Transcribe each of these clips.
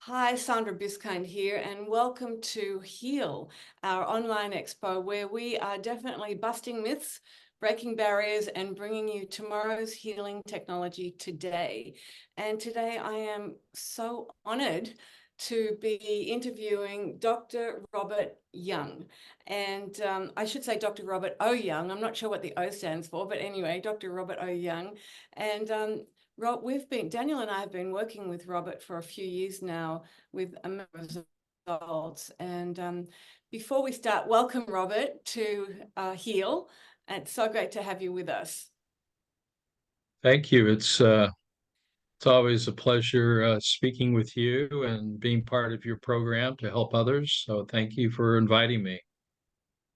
Hi, Sandra Biskind here, and welcome to Heal, our online expo, where we are definitely busting myths, breaking barriers, and bringing you tomorrow's healing technology today. And today I am so honored to be interviewing Dr. Robert Young. And I should say Dr. Robert O. Young. I'm not sure what the O stands for, but anyway, Dr. Robert O. Young. And Daniel and I have been working with Robert for a few years now with results. And before we start, welcome, Robert, to Heal. It's so great to have you with us. Thank you. It's always a pleasure speaking with you and being part of your program to help others. So thank you for inviting me.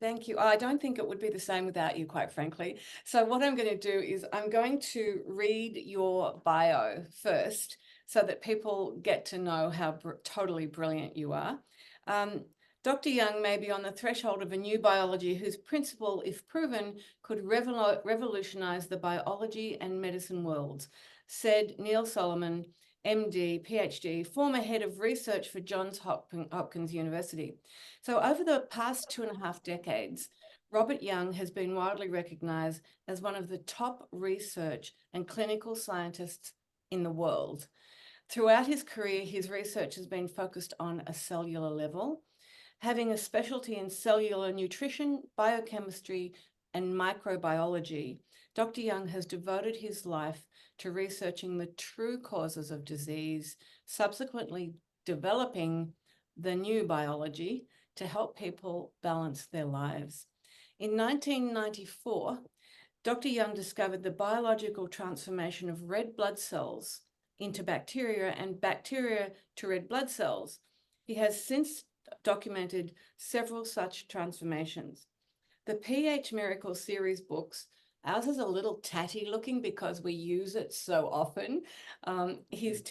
Thank you. I don't think it would be the same without you, quite frankly. So what I'm going to do is I'm going to read your bio first so that people get to know how totally brilliant you are. Um, Dr. Young may be on the threshold of a new biology whose principle, if proven, could revolutionize the biology and medicine worlds, said Neil Solomon, MD, PhD, former head of research for Johns Hopkins University. So over the past 2.5 decades, Robert Young has been widely recognized as one of the top research and clinical scientists in the world. Throughout his career, his research has been focused on a cellular level, having a specialty in cellular nutrition, biochemistry, and microbiology. Dr. Young has devoted his life to researching the true causes of disease, subsequently developing the new biology to help people balance their lives. In 1994, Dr. Young discovered the biological transformation of red blood cells into bacteria and bacteria to red blood cells. He has since documented several such transformations. The pH Miracle series books, ours is a little tatty looking because we use it so often. His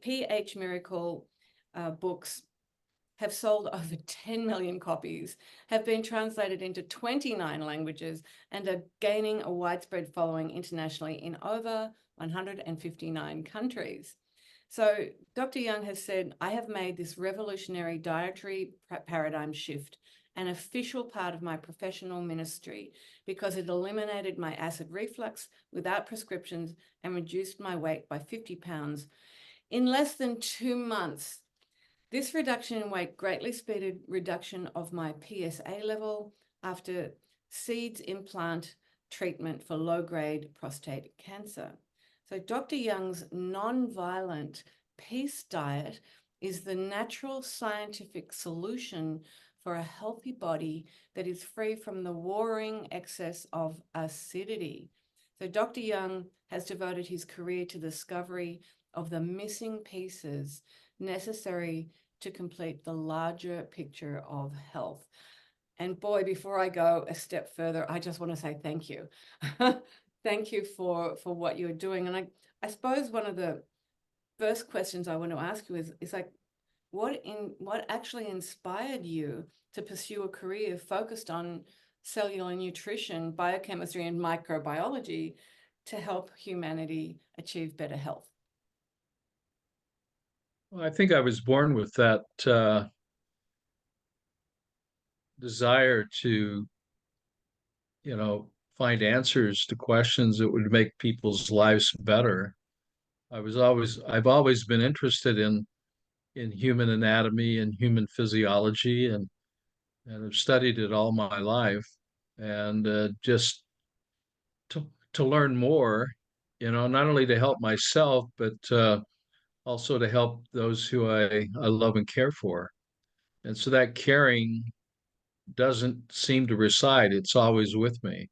pH Miracle books have sold over 10 million copies, have been translated into 29 languages, and are gaining a widespread following internationally in over 159 countries. So Dr. Young has said, I have made this revolutionary dietary paradigm shift an official part of my professional ministry because it eliminated my acid reflux without prescriptions and reduced my weight by 50 pounds in less than 2 months. This reduction in weight greatly speeded reduction of my PSA level after seeds implant treatment for low-grade prostate cancer. So Dr. Young's non-violent peace diet is the natural scientific solution for a healthy body that is free from the warring excess of acidity. So Dr. Young has devoted his career to the discovery of the missing pieces necessary to complete the larger picture of health. And boy, before I go a step further, I just want to say thank you. Thank you for what you're doing. And I suppose one of the first questions I want to ask you is like, what actually inspired you to pursue a career focused on cellular nutrition, biochemistry, and microbiology to help humanity achieve better health? Well, I think I was born with that desire to, find answers to questions that would make people's lives better. I've always been interested in human anatomy and human physiology, and I've studied it all my life. And just to learn more, not only to help myself, but also to help those who I love and care for. And so that caring doesn't seem to reside, it's always with me.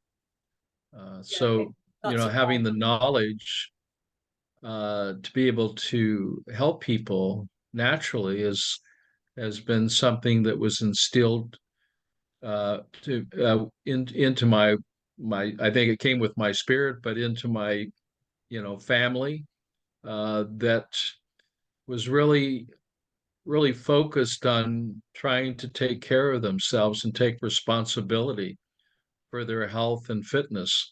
Yeah, So, not having surprised. the knowledge to be able to help people naturally has been something that was instilled into my I think it came with my spirit, but into my family that was really focused on trying to take care of themselves and take responsibility for their health and fitness.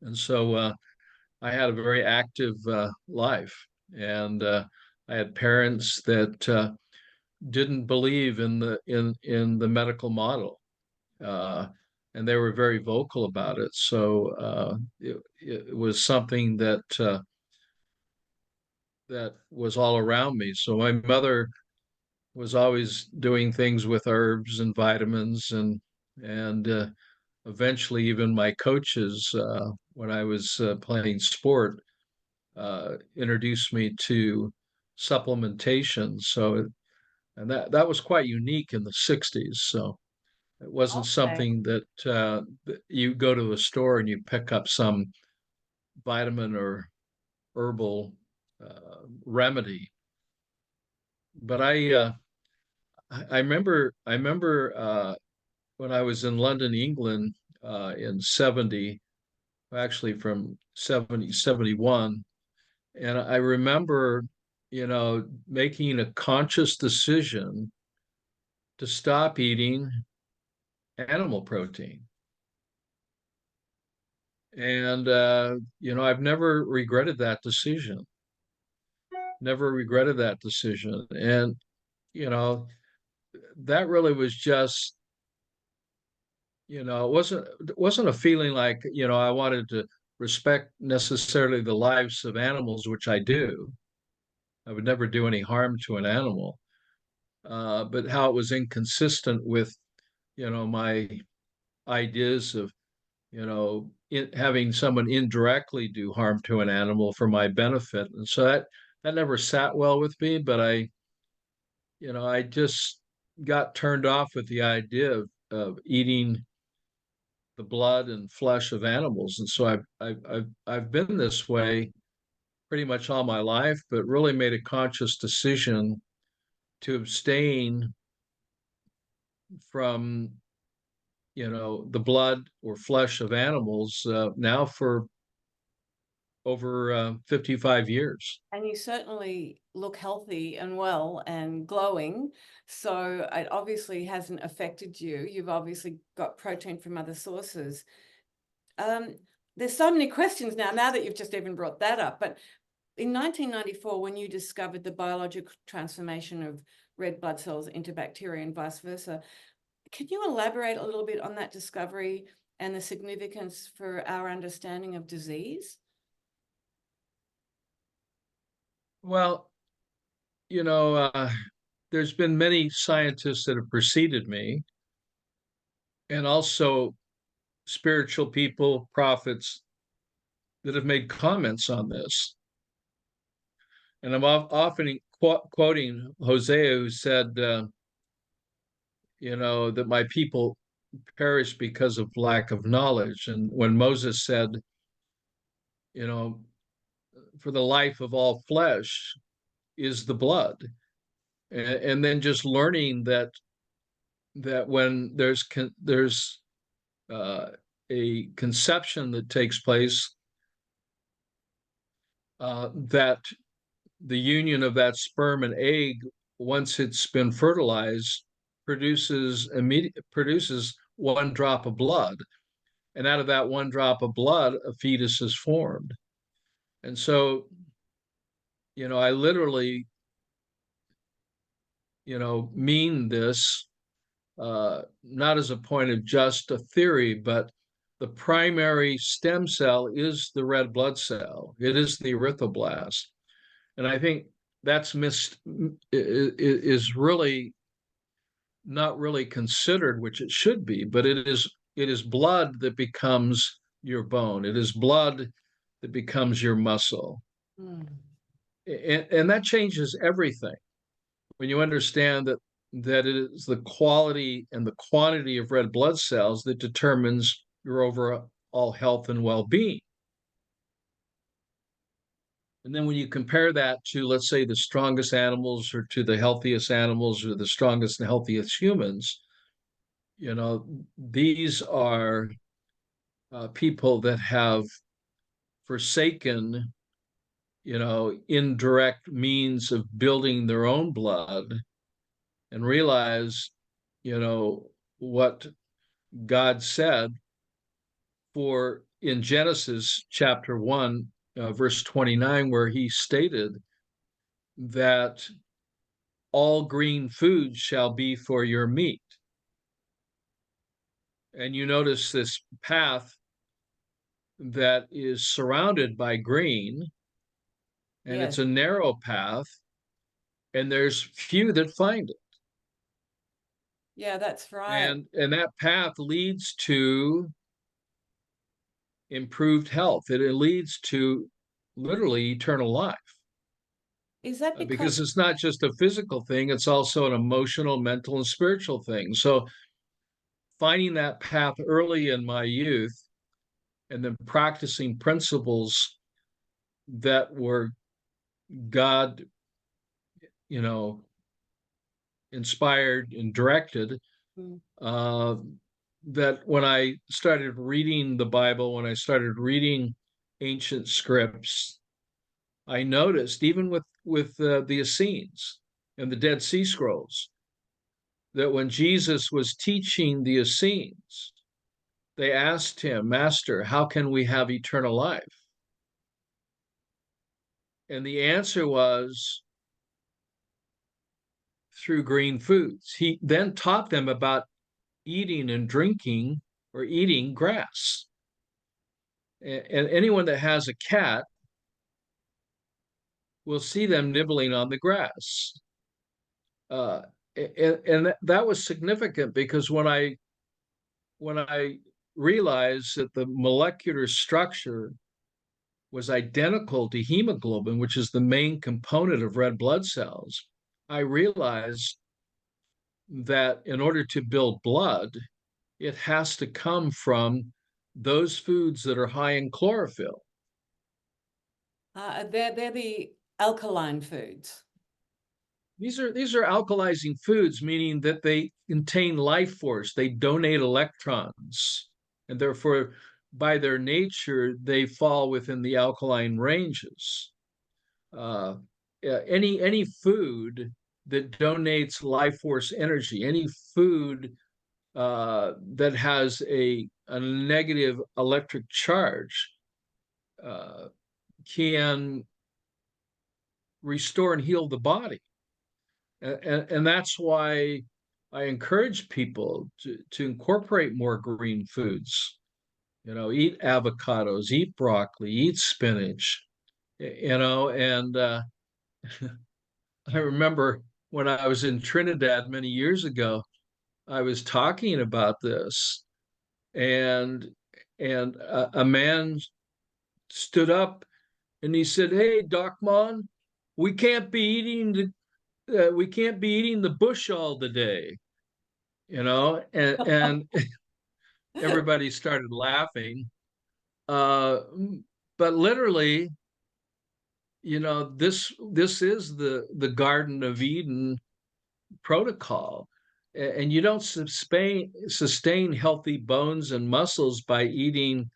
And so I had a very active life, and I had parents that didn't believe in the medical model, uh, and they were very vocal about it. So it was something that was all around me. So my mother was always doing things with herbs and vitamins, and eventually even my coaches, when I was playing sport, introduced me to supplementation. So and that was quite unique in the 60s. So it wasn't Okay. something that you go to a store and you pick up some vitamin or herbal remedy. But I remember when I was in London, England, in 70, actually from 70 71, and I remember, making a conscious decision to stop eating animal protein. And I've never regretted that decision. Never regretted that decision. And you know, that really was just, it wasn't a feeling like, I wanted to respect necessarily the lives of animals, which I do. I would never do any harm to an animal. But how it was inconsistent with, my ideas of, having someone indirectly do harm to an animal for my benefit. And so that never sat well with me, but I just got turned off with the idea of eating the blood and flesh of animals. And so I've been this way pretty much all my life, but really made a conscious decision to abstain from, the blood or flesh of animals, now for over 55 years. And you certainly look healthy and well and glowing. So it obviously hasn't affected you. You've obviously got protein from other sources. Um, there's so many questions now that you've just even brought that up. But in 1994, when you discovered the biological transformation of red blood cells into bacteria and vice versa, can you elaborate a little bit on that discovery and the significance for our understanding of disease? Well, you know, uh, there's been many scientists that have preceded me, and also spiritual people, prophets that have made comments on this. And I'm often quoting Hosea, who said, that my people perish because of lack of knowledge. And when Moses said, you know, for the life of all flesh is the blood, and then just learning that when there's uh, a conception that takes place, that the union of that sperm and egg, once it's been fertilized, produces one drop of blood, and out of that one drop of blood, a fetus is formed. And so, I literally, mean this, not as a point of just a theory, but the primary stem cell is the red blood cell. It is the erythroblast. And I think that's is really not really considered, which it should be, but it is blood that becomes your bone. It is blood that becomes your muscle. Mm. And that changes everything when you understand that it is the quality and the quantity of red blood cells that determines your overall health and well-being. And then when you compare that to, let's say, the strongest animals, or to the healthiest animals, or the strongest and healthiest humans, these are people that have forsaken, indirect means of building their own blood, and realize, what God said for in Genesis chapter 1, verse 29, where he stated that all green foods shall be for your meat. And you notice this path that is surrounded by green, and it's Yes. a narrow path, and there's few that find it. Yeah, that's right. And that path leads to improved health. It leads to literally eternal life. Is that Because because, it's not just a physical thing, it's also an emotional, mental, and spiritual thing. So finding that path early in my youth and then practicing principles that were God, you know, inspired and directed, mm, uh, that when I started reading the Bible, when I started reading ancient scripts, I noticed even with the Essenes and the Dead Sea Scrolls that when Jesus was teaching the Essenes, they asked him, Master, how can we have eternal life? And the answer was through green foods. He then taught them about eating and drinking or eating grass. And anyone that has a cat will see them nibbling on the grass. Uh, and that was significant because when I realized that the molecular structure was identical to hemoglobin, which is the main component of red blood cells, I realized that in order to build blood, it has to come from those foods that are high in chlorophyll. they're the alkaline foods? These are alkalizing foods, meaning that they contain life force. They donate electrons, and therefore, by their nature, they fall within the alkaline ranges. Uh, any food that donates life force energy, any food that has a negative electric charge, uh, can restore and heal the body. And that's why I encourage people to incorporate more green foods. Eat avocados, eat broccoli, eat spinach. And I remember when I was in Trinidad many years ago, I was talking about this, and a man stood up and he said, "Hey, Doc Mon, we can't be eating the bush all the day." And everybody started laughing. Uh, but literally, this is the Garden of Eden protocol, and you don't sustain healthy bones and muscles by eating,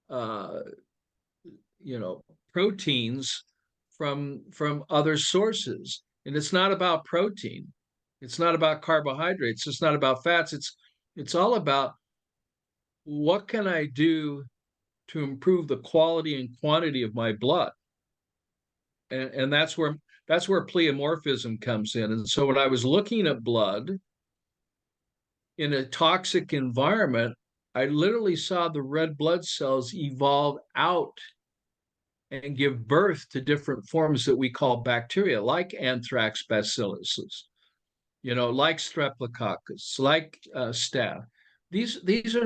uh, proteins from other sources. And it's not about protein. It's not about carbohydrates. It's not about fats. It's all about what can I do to improve the quality and quantity of my blood. And that's where pleomorphism comes in. And so when I was looking at blood in a toxic environment, I literally saw the red blood cells evolve out and give birth to different forms that we call bacteria, like anthrax bacillus, like streptococcus, like staph. These are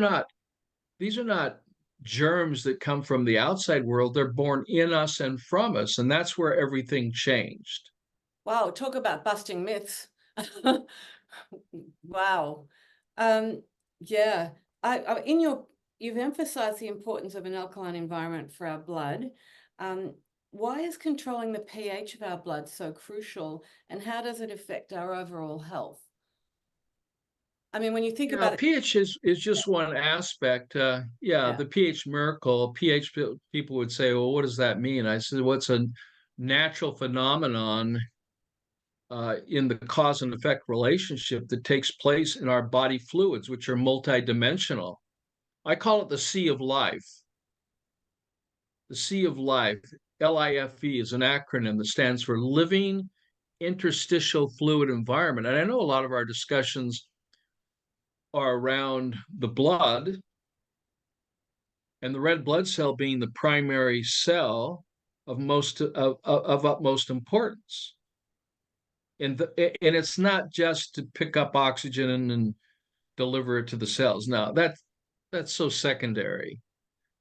not germs that come from the outside world. They're born in us and from us, and that's where everything changed. Wow, talk about busting myths. Wow. Yeah. You've emphasized the importance of an alkaline environment for our blood. Um, why is controlling the pH of our blood so crucial, and how does it affect our overall health? I mean, when you think Yeah, about it, pH is yeah, just one aspect. Yeah, yeah. the pH miracle. pH people would say, well, what does that mean? I said, what's a natural phenomenon in the cause and effect relationship that takes place in our body fluids, which are multidimensional. I call it the sea of life. The sea of life. LIFE is an acronym that stands for Living Interstitial Fluid Environment. And I know a lot of our discussions are around the blood, and the red blood cell being the primary cell of utmost importance. And it's not just to pick up oxygen and deliver it to the cells. Now that's so secondary.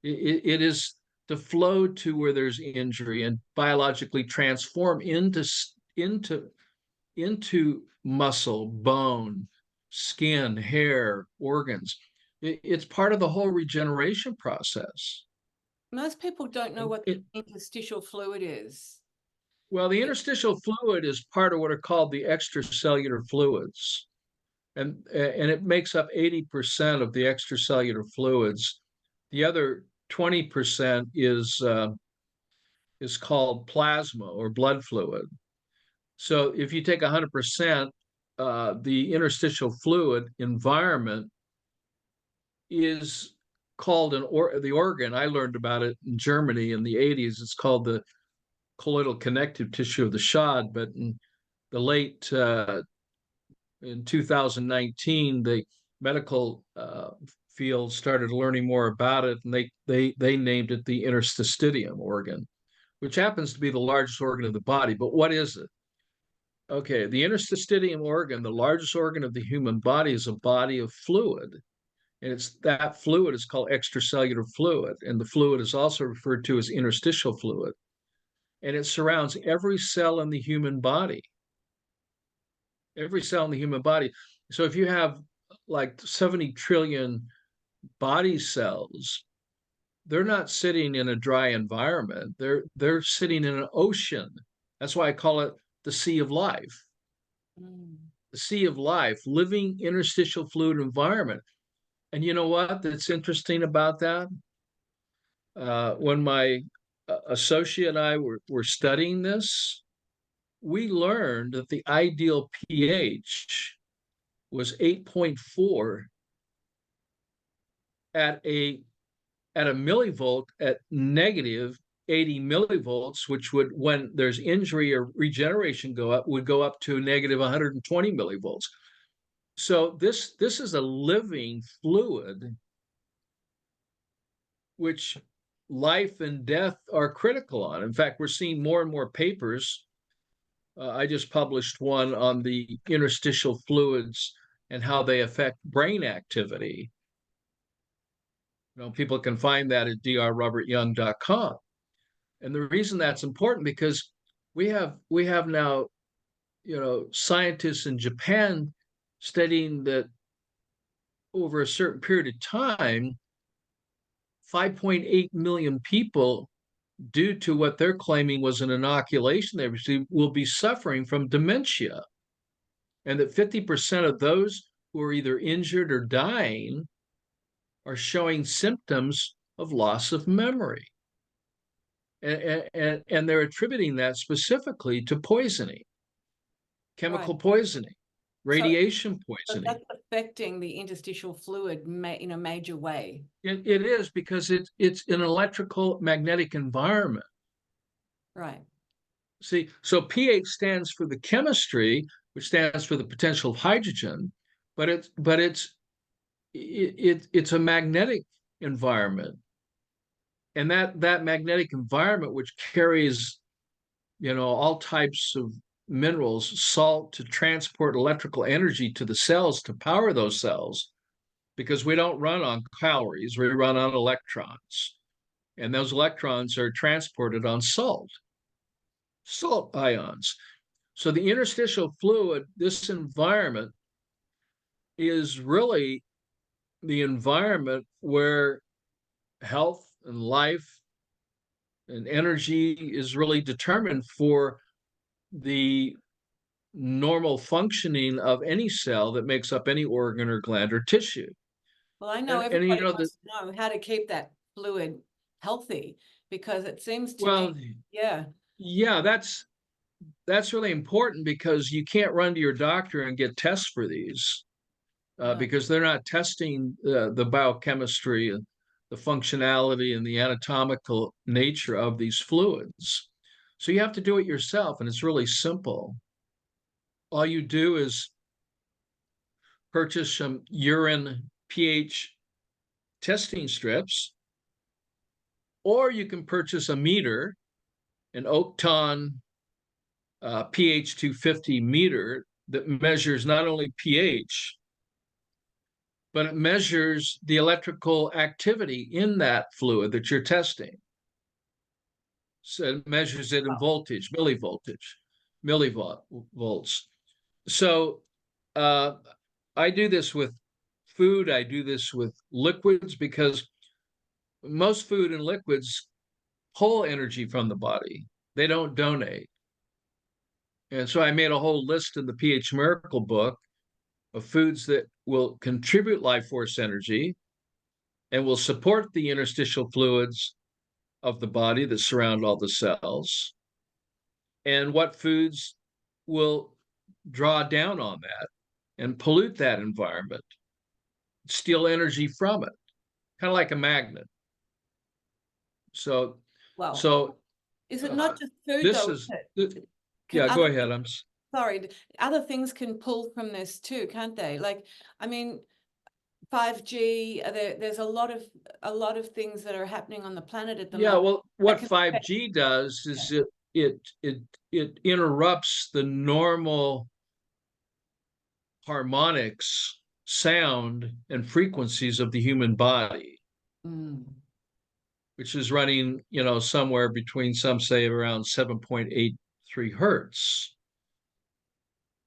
It is to flow to where there's injury and biologically transform into muscle, bone, skin, hair, organs. It's part of the whole regeneration process. Most people don't know what the interstitial fluid is. Well, the interstitial fluid is part of what are called the extracellular fluids. And it makes up 80% of the extracellular fluids. The other 20% is called plasma or blood fluid. So if you take 100%, the interstitial fluid environment is called the organ. I learned about it in Germany in the 80s. It's called the colloidal connective tissue of the shod. But in the late in 2019, the medical field started learning more about it, and they named it the interstitium organ, which happens to be the largest organ of the body. But what is it? Okay, the interstitium organ, the largest organ of the human body, is a body of fluid. And that fluid is called extracellular fluid. And the fluid is also referred to as interstitial fluid. And it surrounds every cell in the human body. Every cell in the human body. So if you have like 70 trillion body cells, they're not sitting in a dry environment. They're sitting in an ocean. That's why I call it the sea of life. The sea of life, living interstitial fluid environment. And you know what that's interesting about that? When my associate and I were studying this, we learned that the ideal pH was 8.4 at a millivolt at negative 80 millivolts, which would, when there's injury or regeneration would go up to negative 120 millivolts. So this is a living fluid, which life and death are critical on. In fact, we're seeing more and more papers. I just published one on the interstitial fluids and how they affect brain activity. People can find that at drrobertyoung.com. And the reason that's important, because we have now, scientists in Japan studying that over a certain period of time, 5.8 million people, due to what they're claiming was an inoculation they received, will be suffering from dementia. And that 50% of those who are either injured or dying are showing symptoms of loss of memory. And they're attributing that specifically to poisoning, chemical poisoning, radiation poisoning. So that's affecting the interstitial fluid in a major way. It is, because it's an electrical magnetic environment. Right. See, so pH stands for the chemistry, which stands for the potential of hydrogen, but it's a magnetic environment. And that magnetic environment, which carries, all types of minerals, salt, to transport electrical energy to the cells to power those cells, because we don't run on calories, we run on electrons. And those electrons are transported on salt ions. So the interstitial fluid, this environment, is really the environment where health and life and energy is really determined for the normal functioning of any cell that makes up any organ or gland or tissue. Well, I know everybody wants to know how to keep that fluid healthy, because it seems to me, yeah, that's really important, because you can't run to your doctor and get tests for these, because they're not testing the biochemistry and the functionality and the anatomical nature of these fluids. So you have to do it yourself, and it's really simple. All you do is purchase some urine pH testing strips, or you can purchase a meter, an Octon pH 250 meter that measures not only pH, but it measures the electrical activity in that fluid that you're testing. So it measures it in voltage, millivolts. So I do this with food. I do this with liquids, because most food and liquids pull energy from the body. They don't donate. And so I made a whole list in the pH Miracle book of foods that will contribute life force energy and will support the interstitial fluids of the body that surround all the cells, and what foods will draw down on that and pollute that environment, steal energy from it, kind of like a magnet. So, Wow. so Is it not just food this though? is, Can yeah, go ahead. Sorry, other things can pull from this too, can't they? Like, I mean, 5G, there's a lot of things that are happening on the planet at the Yeah, moment. well, what 5G does is it interrupts the normal harmonics, sound, and frequencies of the human body, which is running, somewhere between, some say, around 7.83 hertz.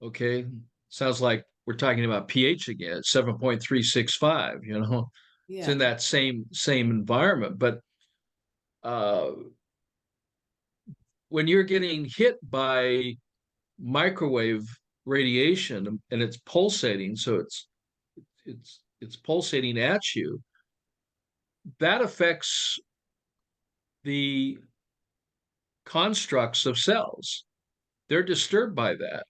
Okay, sounds like we're talking about pH again, 7.365. It's in that same environment. But when you're getting hit by microwave radiation and it's pulsating, so it's pulsating at you, that affects the constructs of cells. They're disturbed by that,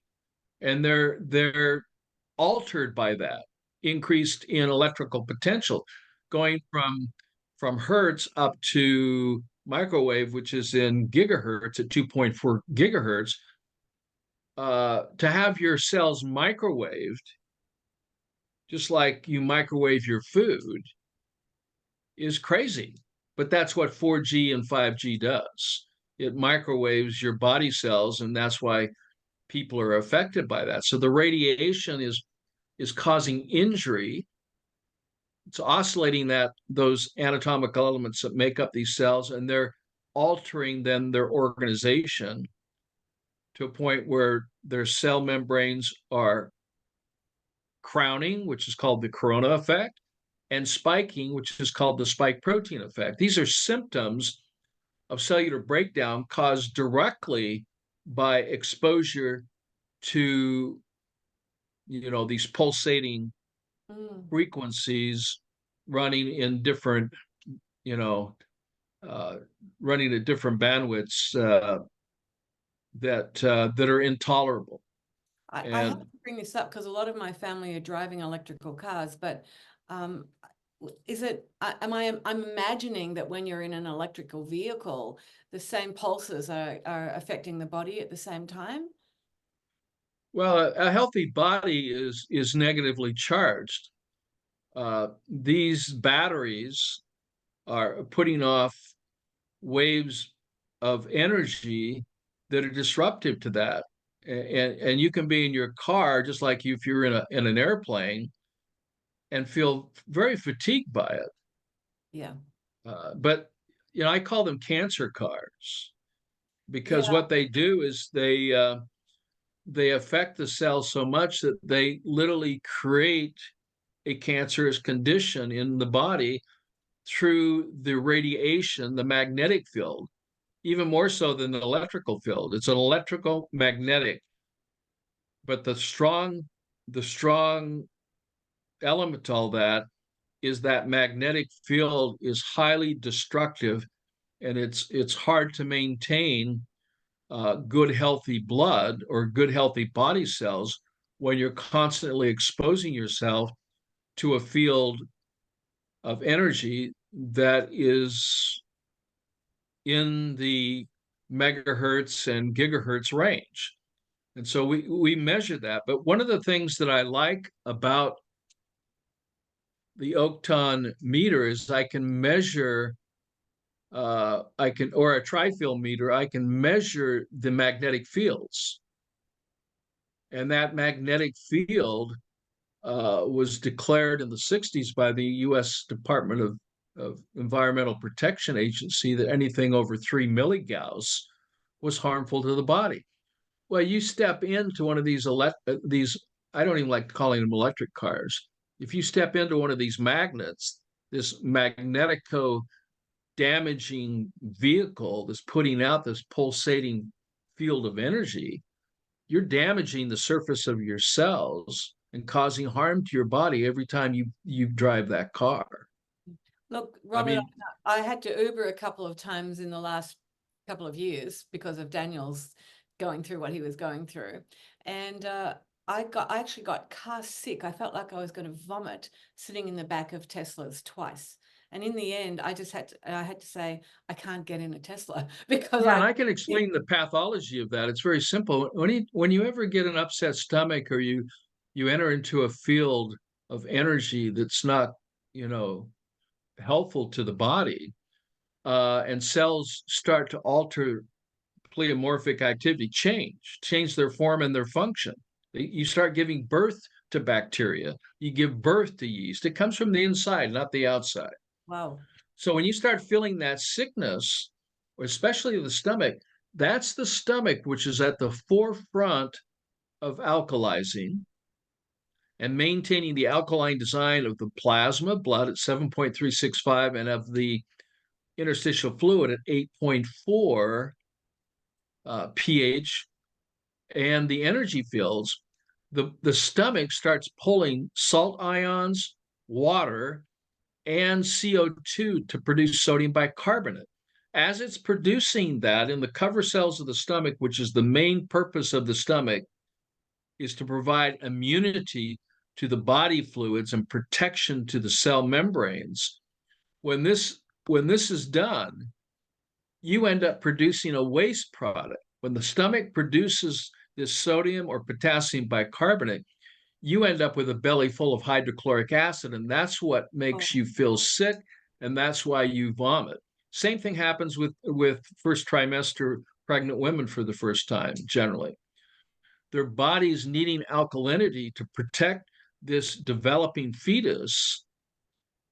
and they're altered by that, increased in electrical potential, going from hertz up to microwave, which is in gigahertz at 2.4 gigahertz. To have your cells microwaved, just like you microwave your food, is crazy. But that's what 4G and 5G does. It microwaves your body cells, and that's why people are affected by that. So the radiation is causing injury. It's oscillating those anatomical elements that make up these cells, and they're altering then their organization to a point where their cell membranes are crowning, which is called the corona effect, and spiking, which is called the spike protein effect. These are symptoms of cellular breakdown caused directly by exposure to these pulsating frequencies running in different running at different bandwidths that are intolerable. I have to bring this up because a lot of my family are driving electrical cars, but I'm imagining that when you're in an electrical vehicle, the same pulses are affecting the body at the same time? Well, a healthy body is negatively charged. These batteries are putting off waves of energy that are disruptive to that. And you can be in your car, just like if you're in an airplane, and feel very fatigued by it. Yeah. But I call them cancer cars, because what they do is they affect the cells so much that they literally create a cancerous condition in the body through the radiation, the magnetic field, even more so than the electrical field. It's an electrical magnetic, but the strong element to all that is that magnetic field is highly destructive, and it's hard to maintain good healthy blood or good healthy body cells when you're constantly exposing yourself to a field of energy that is in the megahertz and gigahertz range. And so we measure that. But one of the things that I like about the Octon meter is I can measure, or a trifield meter, I can measure the magnetic fields. And that magnetic field was declared in the 60s by the US Department of Environmental Protection Agency that anything over 3 milligauss was harmful to the body. Well, you step into one of these I don't even like calling them electric cars. If you step into one of these magnets, this magnetico damaging vehicle that's putting out this pulsating field of energy, you're damaging the surface of your cells and causing harm to your body every time you drive that car. Look, I Robert, mean, I had to Uber a couple of times in the last couple of years because of Daniel's going through what he was going through. And I actually got car sick. I felt like I was going to vomit sitting in the back of Teslas twice. And in the end, I had to say, I can't get in a Tesla because yeah, and I can explain the pathology of that. It's very simple. When you ever get an upset stomach, or you enter into a field of energy that's not, you know, helpful to the body, and cells start to alter pleomorphic activity, change their form and their function. You start giving birth to bacteria. You give birth to yeast. It comes from the inside, not the outside. wow. So when you start feeling that sickness, especially the stomach, that's the stomach which is at the forefront of alkalizing and maintaining the alkaline design of the plasma, blood at 7.365, and of the interstitial fluid at 8.4 pH, and the energy fields. The stomach starts pulling salt ions, water, and CO2 to produce sodium bicarbonate. As it's producing that in the cover cells of the stomach, which is the main purpose of the stomach, is to provide immunity to the body fluids and protection to the cell membranes. When this is done, you end up producing a waste product. When the stomach produces this sodium or potassium bicarbonate, you end up with a belly full of hydrochloric acid, and that's what makes Oh, you feel sick, and that's why you vomit. Same thing happens with first trimester pregnant women for the first time, generally. Their bodies needing alkalinity to protect this developing fetus.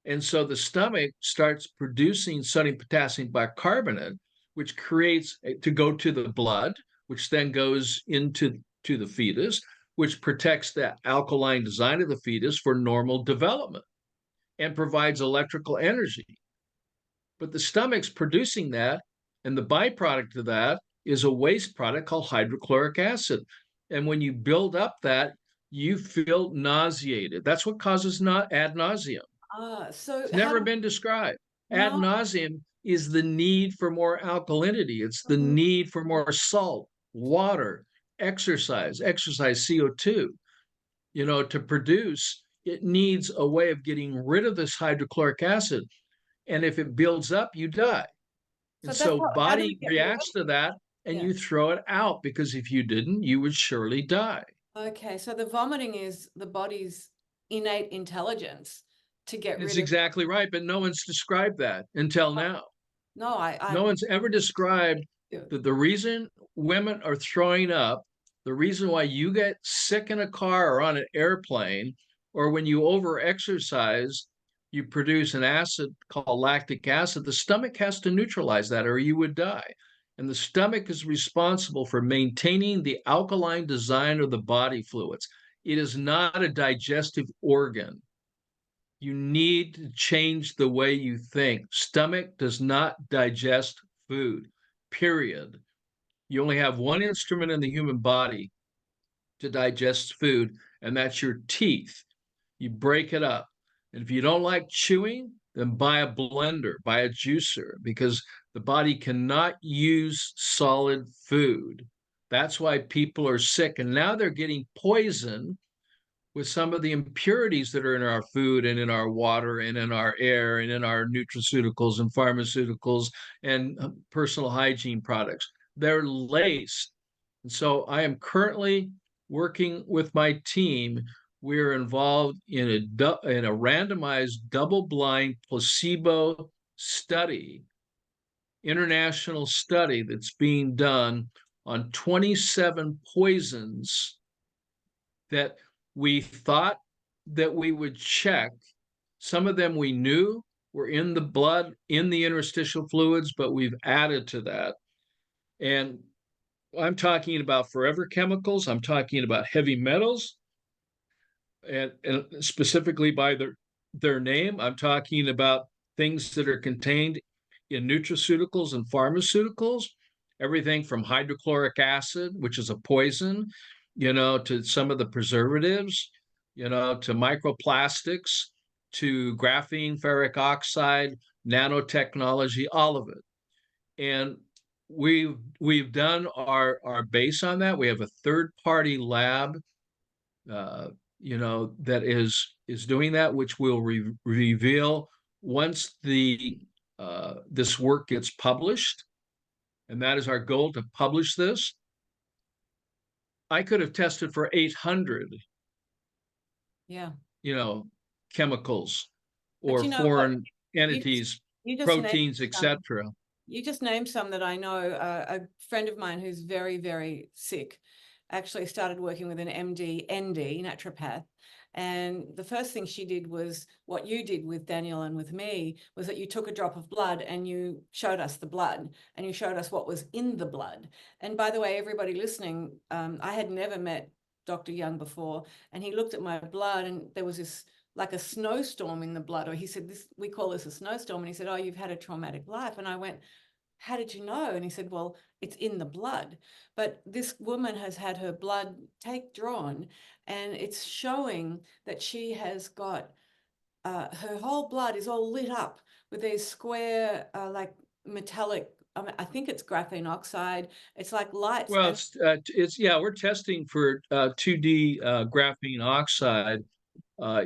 And so the stomach starts producing sodium potassium bicarbonate, which creates to go to the blood, which then goes into the fetus, which protects the alkaline design of the fetus for normal development and provides electrical energy. But the stomach's producing that, and the byproduct of that is a waste product called hydrochloric acid. And when you build up that, you feel nauseated. That's what causes ad nauseum. so It's how never been described. Ad no. nauseum is the need for more alkalinity. It's the Mhm. need for more salt, water, exercise CO2. To produce, it needs a way of getting rid of this hydrochloric acid. And if it builds up, you die. So And that's so how do we body get rid of reacts to that, and yeah. you throw it out, because if you didn't, you would surely die. Okay, so the vomiting is the body's innate intelligence to get It's rid of. exactly right, but no one's described that until now. No, No one's ever described that the reason women are throwing up, the reason why you get sick in a car or on an airplane, or when you over exercise, you produce an acid called lactic acid. The stomach has to neutralize that, or you would die. And the stomach is responsible for maintaining the alkaline design of the body fluids. It is not a digestive organ. You need to change the way you think. Stomach does not digest food, period. You only have one instrument in the human body to digest food, and that's your teeth. You break it up. And if you don't like chewing, then buy a blender, buy a juicer, because the body cannot use solid food. That's why people are sick. And now they're getting poison with some of the impurities that are in our food and in our water and in our air and in our nutraceuticals and pharmaceuticals and personal hygiene products. They're laced. And so I am currently working with my team. We're involved in a randomized double-blind placebo study, international study that's being done on 27 poisons that we thought that we would check. Some of them we knew were in the blood, in the interstitial fluids, but we've added to that. And I'm talking about forever chemicals. I'm talking about heavy metals, and specifically by their name. I'm talking about things that are contained in nutraceuticals and pharmaceuticals, everything from hydrochloric acid, which is a poison, to some of the preservatives, to microplastics, to graphene, ferric oxide, nanotechnology, all of it. And we've done our base on that. We have a third party lab, uh, that is doing that, which will reveal once the this work gets published, and that is our goal, to publish this. I could have tested for 800, Yeah. chemicals But or you know what? foreign You just, entities, you just named proteins, some. etc. You just named some that I know. A friend of mine who's very, very sick actually started working with an MD, ND, naturopath. And the first thing she did was what you did with Daniel and with me, was that you took a drop of blood and you showed us the blood and you showed us what was in the blood. And by the way, everybody listening, I had never met Dr. Young before, and he looked at my blood and there was this like a snowstorm in the blood, or he said, this, we call this a snowstorm. And he said, oh, you've had a traumatic life. And I went, how did you know? And he said, well, it's in the blood. But this woman has had her blood drawn, and it's showing that she has got her whole blood is all lit up with these square, like metallic. I think it's graphene oxide. It's like lights. Well, And it's yeah, we're testing for 2D graphene oxide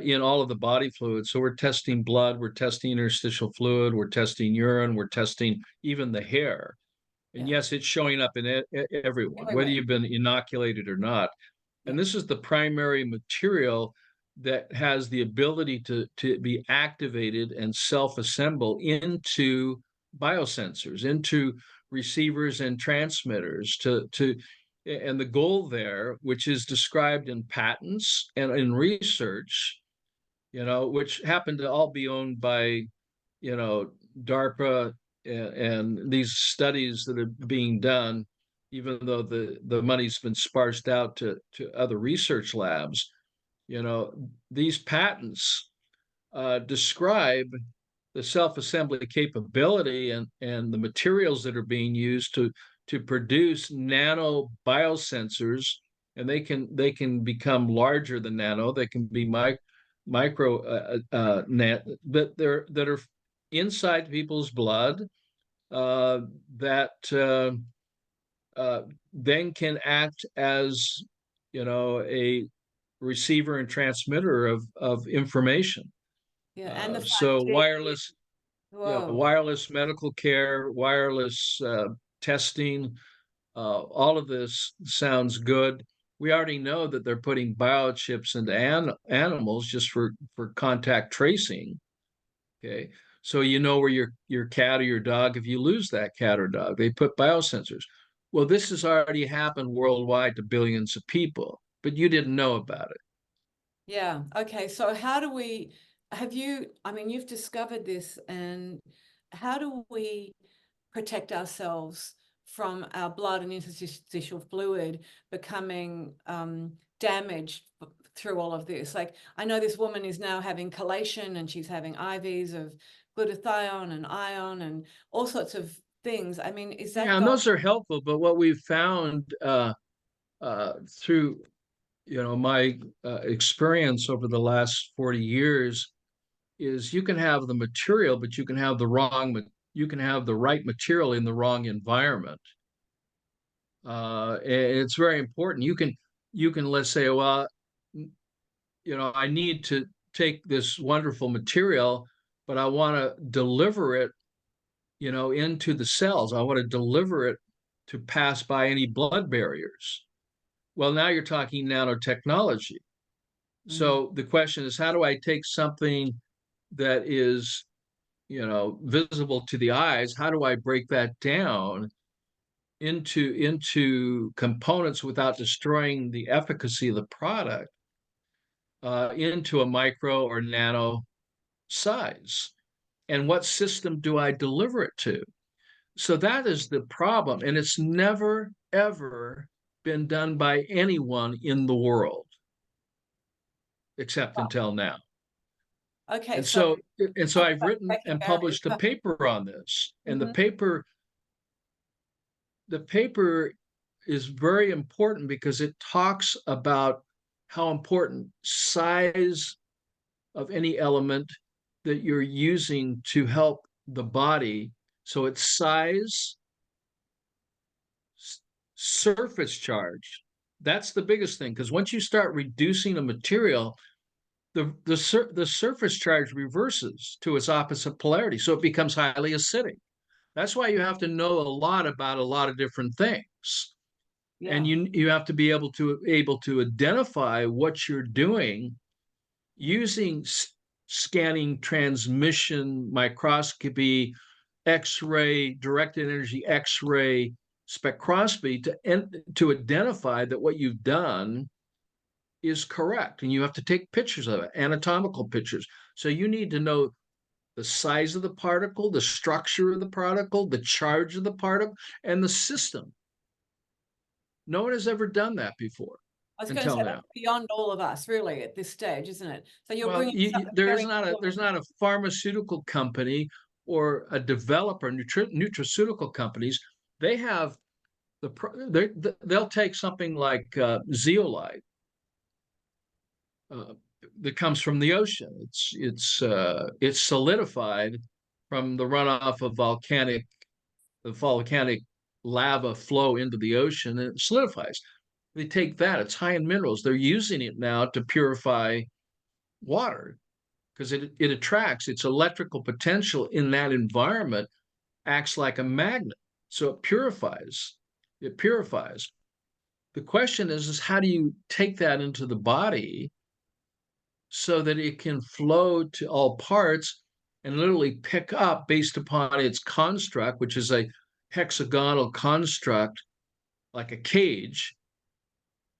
in all of the body fluids. So we're testing blood, we're testing interstitial fluid, we're testing urine, we're testing even the hair. And yeah, yes, it's showing up in everyone, whether everywhere. you've been inoculated or not. Yeah, And this is the primary material that has the ability to be activated and self-assemble into biosensors, into receivers and transmitters, and the goal there, which is described in patents and in research, which happen to all be owned by, DARPA, and these studies that are being done, even though the money's been sparsed out to other research labs, these patents describe the self-assembly capability and the materials that are being used to produce nano biosensors, and they can become larger than nano. They can be micro that are inside people's blood, uh, that then can act as, a receiver and transmitter of information. yeah. And the So 5G. Whoa. wireless medical care, wireless testing, all of this sounds good. We already know that they're putting biochips into animals just for contact tracing. Okay, so where your cat or your dog, if you lose that cat or dog, they put biosensors. Well, this has already happened worldwide to billions of people, but you didn't know about it. Yeah. Okay. So how do we, I mean, you've discovered this, and how do we protect ourselves from our blood and interstitial fluid becoming damaged through all of this? Like, I know this woman is now having chelation and she's having IVs of glutathione and iron and all sorts of things. I mean, is Yeah, that and going? those are helpful, but what we've found through my experience over the last 40 years is you can have the material, but you can have the right material in the wrong environment. And it's very important. You can, let's say, well, I need to take this wonderful material, but I want to deliver it, into the cells. I want to deliver it to pass by any blood barriers. Well, now you're talking nanotechnology. Mm. So the question is, how do I take something that is, visible to the eyes? How do I break that down into components without destroying the efficacy of the product, into a micro or nano size? And what system do I deliver it to? So that is the problem. And it's never, ever been done by anyone in the world, except until now. Okay, And so so, and so talk I've about written breaking and barriers. published a paper on this. And Mhm. the paper is very important because it talks about how important size of any element that you're using to help the body. So it's size, surface charge. That's the biggest thing, because once you start reducing a material, the surface charge reverses to its opposite polarity, so it becomes highly acidic. That's why you have to know a lot about a lot of different things, and Yeah. you have to be able to identify what you're doing using scanning, transmission, microscopy, X-ray, directed energy X-ray, spectroscopy to identify that what you've done is correct. And you have to take pictures of it, anatomical pictures. So you need to know the size of the particle, the structure of the particle, the charge of the particle, and the system. No one has ever done that before I was going to say until that's now. beyond all of us, really, at this stage, isn't it? So you're Well, bringing something there's very not a there's important. not a pharmaceutical company or a developer, nutraceutical companies. They have they'll take something like zeolite, uh, that comes from the ocean. It's solidified from the runoff of volcanic lava flow into the ocean, and it solidifies. They take that. It's high in minerals. They're using it now to purify water because it attracts its electrical potential in that environment, acts like a magnet. So it purifies. It purifies. The question is how do you take that into the body so that it can flow to all parts and literally pick up based upon its construct, which is a hexagonal construct like a cage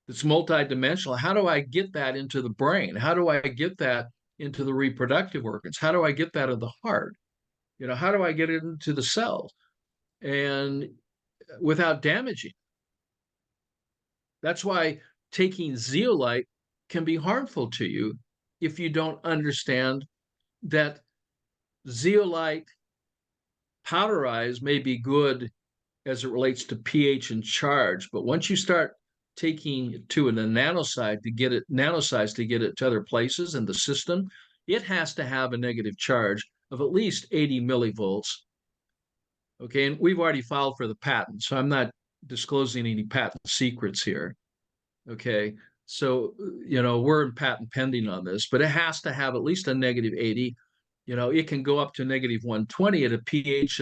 that's multidimensional. How do I get that into the brain? How do I get that into the reproductive organs? How do I get that in the heart? How do I get it into the cells and without damaging? That's why taking zeolite can be harmful to you if you don't understand that zeolite powderized may be good as it relates to pH and charge, but once you start taking it to a nanoside to get it to other places in the system, it has to have a negative charge of at least 80 millivolts. Okay, and we've already filed for the patent, so I'm not disclosing any patent secrets here. Okay, so we're in patent pending on this, but it has to have at least a negative 80. It can go up to negative 120 at a pH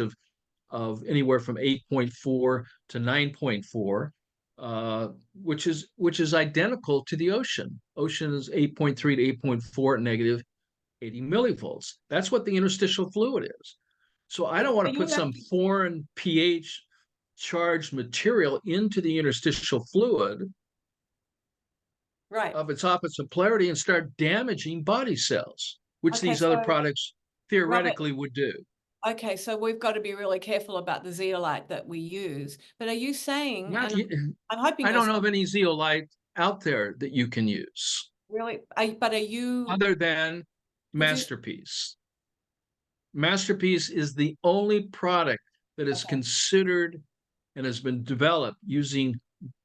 of anywhere from 8.4 to 9.4, which is identical to the ocean. Ocean is 8.3 to 8.4 at negative 80 millivolts. That's what the interstitial fluid is. So I don't want So to put you some actually, foreign pH charged material into the interstitial fluid right. of its opposite polarity and start damaging body cells, which Okay, these other so products Robert, theoretically would do. okay, so we've got to be really careful about the zeolite that we use. But are you saying, Not, and I'm hoping I you're don't know saying, of any zeolite out there that you can use really, but are you, other than could you, Masterpiece. Masterpiece is the only product that is okay, considered and has been developed using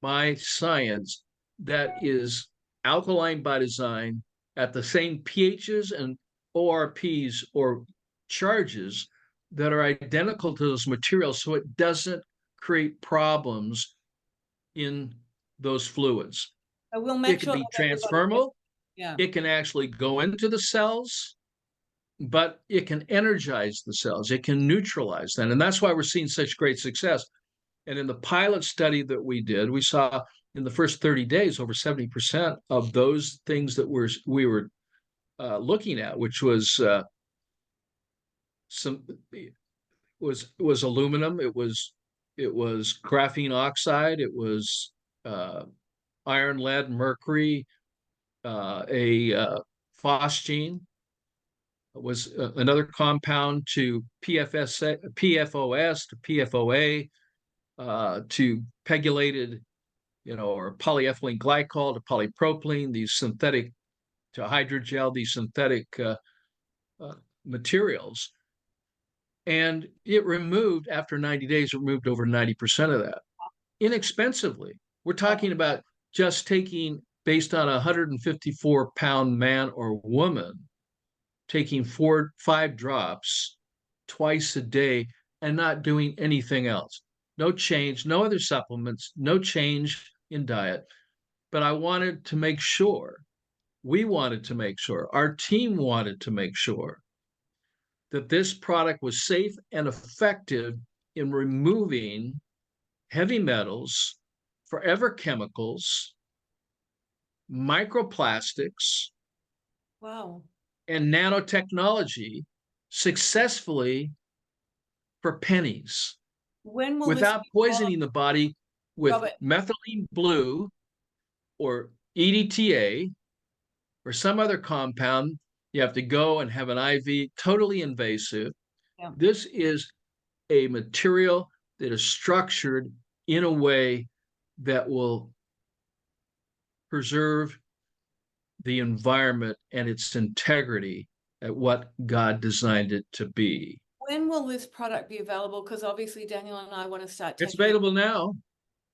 my science that is alkaline by design at the same pHs and ORPs or charges that are identical to those materials, so it doesn't create problems in those fluids. so we'll make It can sure be that everybody gets, transferable. Yeah. It can actually go into the cells, but it can energize the cells. It can neutralize them. And that's why we're seeing such great success. And in the pilot study that we did, we saw in the first 30 days over 70% of those things that we were looking at, which was some was aluminum, it was graphene oxide, it was iron, lead, mercury, a phosgene was another compound to PFOS to PFOA to pegylated, or polyethylene glycol to polypropylene, these synthetic to hydrogel, these synthetic uh, materials. And it removed, after 90 days, it removed over 90% of that inexpensively. We're talking about just taking, based on a 154-pound man or woman, taking 5 drops twice a day and not doing anything else. No change, no other supplements, no change in diet. But I wanted to make sure, we wanted to make sure, our team wanted to make sure that this product was safe and effective in removing heavy metals, forever chemicals, microplastics, Wow. and nanotechnology successfully for pennies When will this without be poisoning the body with Robert? methylene blue or EDTA or some other compound. You have to go and have an IV, totally invasive. Yeah. This is a material that is structured in a way that will preserve the environment and its integrity at what God designed it to be. When will this product be available? Because obviously Daniel and I want to start It's taking it. available now.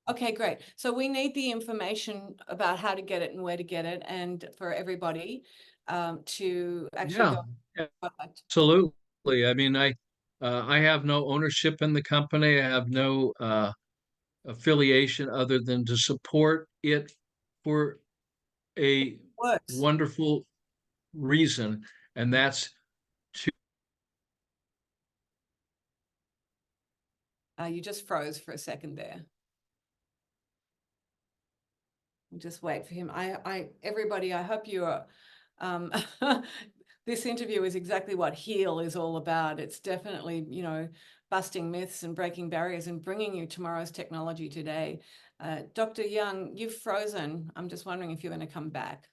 Okay, great. So we need the information about how to get it and where to get it, and for everybody to actually Yeah, go product. absolutely. I mean, I have no ownership in the company. I have no affiliation other than to support it for a Works. wonderful reason, and that's to. You just froze for a second there. We'll just wait for him. Everybody, I hope you are. This interview is exactly what HEAL is all about. It's definitely, busting myths and breaking barriers and bringing you tomorrow's technology today. Dr. Young, you've frozen. I'm just wondering if you're going to come back.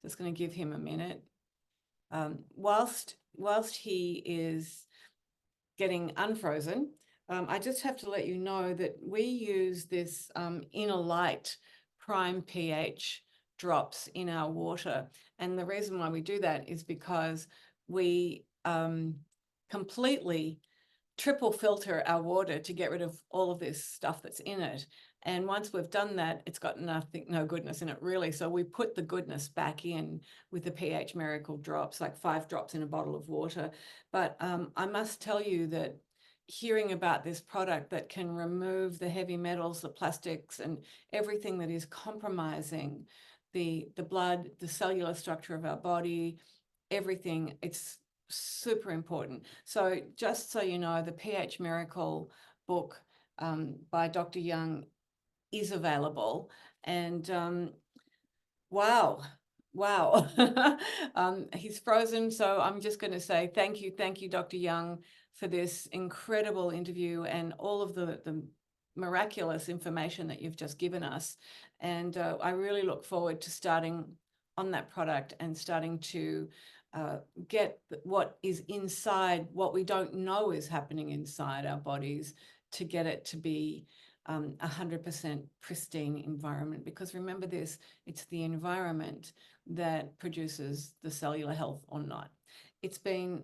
Just going to give him a minute. Whilst he is getting unfrozen, I just have to let you know that we use this Inner Light Prime pH drops in our water. And the reason why we do that is because we completely triple filter our water to get rid of all of this stuff that's in it. And once we've done that, it's got no goodness in it really. So we put the goodness back in with the pH Miracle drops, like 5 drops in a bottle of water. But I must tell you that hearing about this product that can remove the heavy metals, the plastics, and everything that is compromising the blood, the cellular structure of our body, everything, it's super important. So just so you know, the pH Miracle book by Dr. Young is available. And wow. He's frozen. So I'm just going to say thank you, Dr. Young, for this incredible interview and all of the miraculous information that you've just given us. And I really look forward to starting on that product and starting to get what is inside, what we don't know is happening inside our bodies, to get it to be 100% pristine environment. Because remember this, it's the environment that produces the cellular health or not. It's been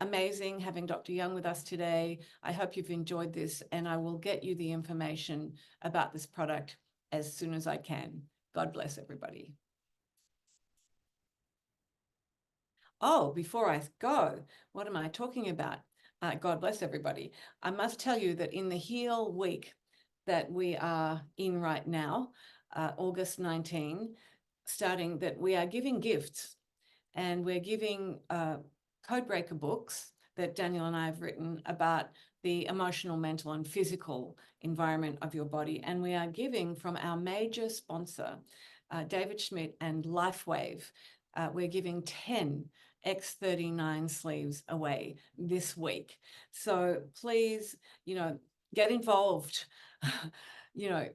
amazing having Dr. Young with us today. I hope you've enjoyed this, and I will get you the information about this product as soon as I can. God bless everybody. Oh, before I go, what am I talking about? God bless everybody. I must tell you that in the HEAL week that we are in right now, August 19, starting that we are giving gifts, and we're giving codebreaker books that Daniel and I have written about the emotional, mental, and physical environment of your body. And we are giving from our major sponsor, David Schmidt and LifeWave. We're giving 10 X39 sleeves away this week. So please, get involved,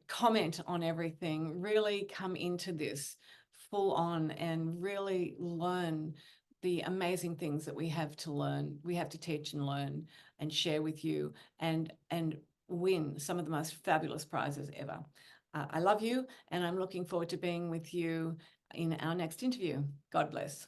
comment on everything, really come into this full on and really learn the amazing things that we have to learn. We have to teach and learn and share with you, and win some of the most fabulous prizes ever. I love you, and I'm looking forward to being with you in our next interview. God bless.